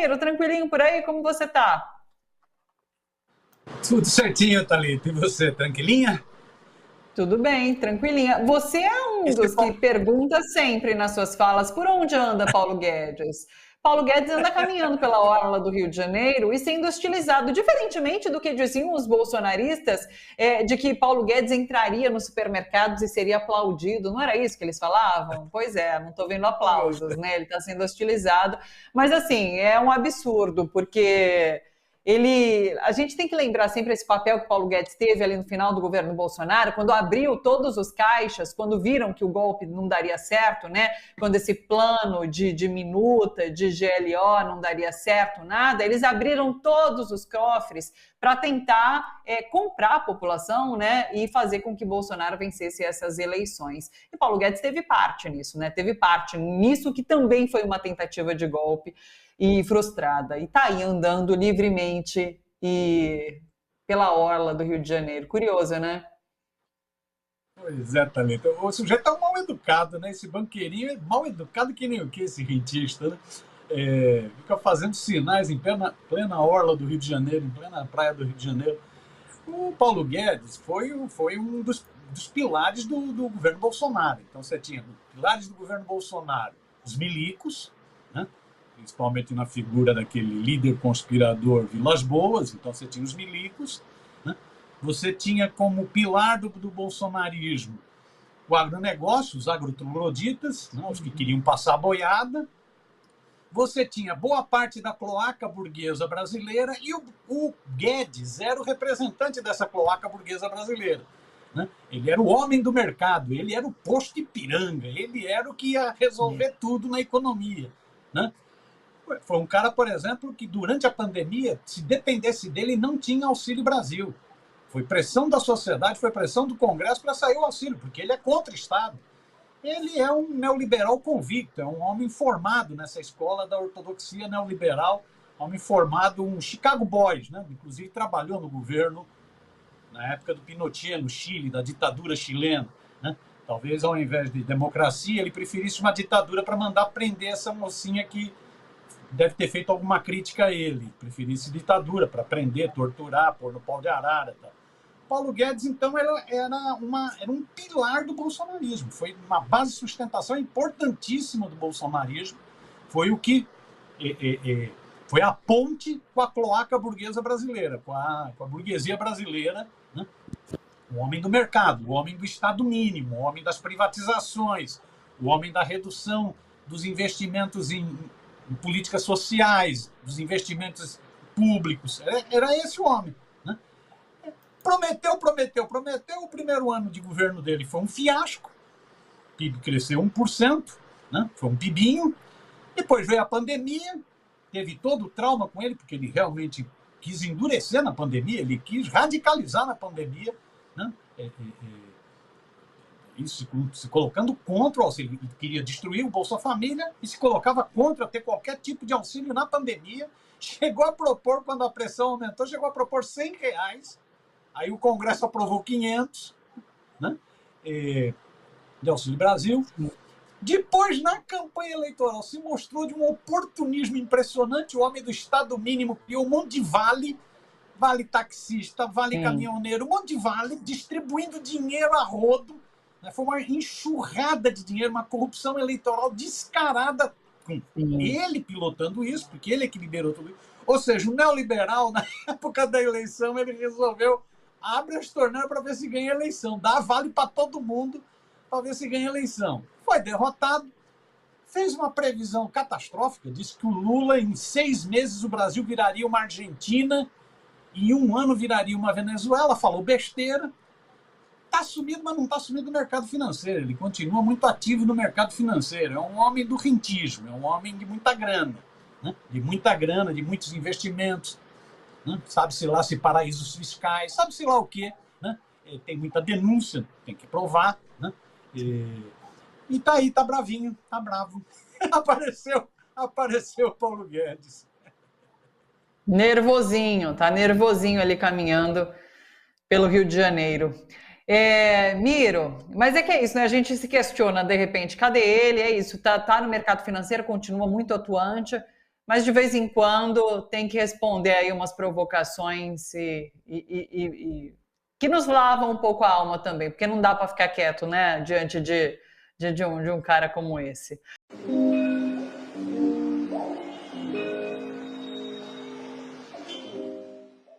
Miro? Tranquilinho por aí? Como você tá? Tudo certinho, Thalita. E você, tranquilinha? Tudo bem, tranquilinha. Você é um Esse dos que Paulo... pergunta sempre nas suas falas por onde anda Paulo Guedes. Paulo Guedes anda caminhando pela orla do Rio de Janeiro e sendo hostilizado, diferentemente do que diziam os bolsonaristas, de que Paulo Guedes entraria nos supermercados e seria aplaudido. Não era isso que eles falavam? Pois é, não estou vendo aplausos, né? Ele está sendo hostilizado. Mas, assim, é um absurdo, porque a gente tem que lembrar sempre esse papel que Paulo Guedes teve ali no final do governo Bolsonaro, quando abriu todos os caixas, quando viram que o golpe não daria certo, né? Quando esse plano de minuta, de GLO não daria certo, nada, eles abriram todos os cofres para tentar comprar a população, né? E fazer com que Bolsonaro vencesse essas eleições. E Paulo Guedes teve parte nisso, né? Teve parte nisso que também foi uma tentativa de golpe e frustrada, e está aí andando livremente e pela orla do Rio de Janeiro. Curioso, né? Pois é, Thalita. O sujeito é mal educado, né? Esse banqueirinho é mal educado que nem o que, esse rentista, né? Fica fazendo sinais em plena orla do Rio de Janeiro, em plena praia do Rio de Janeiro. O Paulo Guedes foi um dos pilares do governo Bolsonaro. Então você tinha pilares do governo Bolsonaro, os milicos, né? Principalmente na figura daquele líder conspirador Vilas Boas, então você tinha os milicos, né? Você tinha como pilar do bolsonarismo o agronegócio, os agrotrogloditas, né? Os que queriam passar a boiada. Você tinha boa parte da cloaca burguesa brasileira e o Guedes era o representante dessa cloaca burguesa brasileira, né? Ele era o homem do mercado, ele era o posto Ipiranga, ele era o que ia resolver tudo na economia, né? Foi um cara, por exemplo, que durante a pandemia, se dependesse dele, não tinha Auxílio Brasil. Foi pressão da sociedade, foi pressão do Congresso para sair o auxílio, porque ele é contra o Estado. Ele é um neoliberal convicto, é um homem formado nessa escola da ortodoxia neoliberal, homem formado, um Chicago Boys, né? Inclusive trabalhou no governo na época do Pinochet, no Chile, da ditadura chilena, né? Talvez, ao invés de democracia, ele preferisse uma ditadura para mandar prender essa mocinha que deve ter feito alguma crítica a ele, preferisse ditadura para prender, torturar, pôr no pau de arara. Tá? Paulo Guedes, então, era um pilar do bolsonarismo, foi uma base de sustentação importantíssima do bolsonarismo, foi o que foi a ponte com a cloaca burguesa brasileira, com a burguesia brasileira, né? O homem do mercado, o homem do Estado mínimo, o homem das privatizações, o homem da redução dos investimentos em políticas sociais, dos investimentos públicos. Era esse o homem, né? Prometeu. O primeiro ano de governo dele foi um fiasco. O PIB cresceu 1%, né? Foi um pibinho. Depois veio a pandemia, teve todo o trauma com ele, porque ele realmente quis endurecer na pandemia, ele quis radicalizar na pandemia, né? Isso se colocando contra o auxílio. Ele queria destruir o Bolsa Família e se colocava contra ter qualquer tipo de auxílio na pandemia. Chegou a propor, quando a pressão aumentou, chegou a propor R$100. Aí o Congresso aprovou 500, né? De Auxílio Brasil. Depois, na campanha eleitoral, se mostrou de um oportunismo impressionante. O homem do Estado mínimo criou um monte de vale taxista, vale caminhoneiro, um monte de vale, distribuindo dinheiro a rodo. Foi uma enxurrada de dinheiro, uma corrupção eleitoral descarada, com ele pilotando isso, porque ele é que liberou tudo isso. Ou seja, o neoliberal, na época da eleição, ele resolveu abre as torneiras para ver se ganha a eleição, dá vale para todo mundo para ver se ganha a eleição. Foi derrotado, fez uma previsão catastrófica, disse que o Lula, em 6 meses, o Brasil viraria uma Argentina, em 1 ano viraria uma Venezuela, falou besteira. Está sumido, mas não está sumido do mercado financeiro. Ele continua muito ativo no mercado financeiro. É um homem do rentismo, é um homem de muita grana, né? De muita grana, de muitos investimentos, né? Sabe-se lá se paraísos fiscais, sabe-se lá o quê, né? Tem muita denúncia, tem que provar, né? E tá aí, tá bravinho, tá bravo. Apareceu o Paulo Guedes. Nervosinho, tá nervosinho ali caminhando pelo Rio de Janeiro. Miro, mas é que é isso, né? A gente se questiona de repente, cadê ele? É isso, tá no mercado financeiro, continua muito atuante, mas de vez em quando tem que responder aí umas provocações que nos lavam um pouco a alma também, porque não dá para ficar quieto, né, diante de um cara como esse.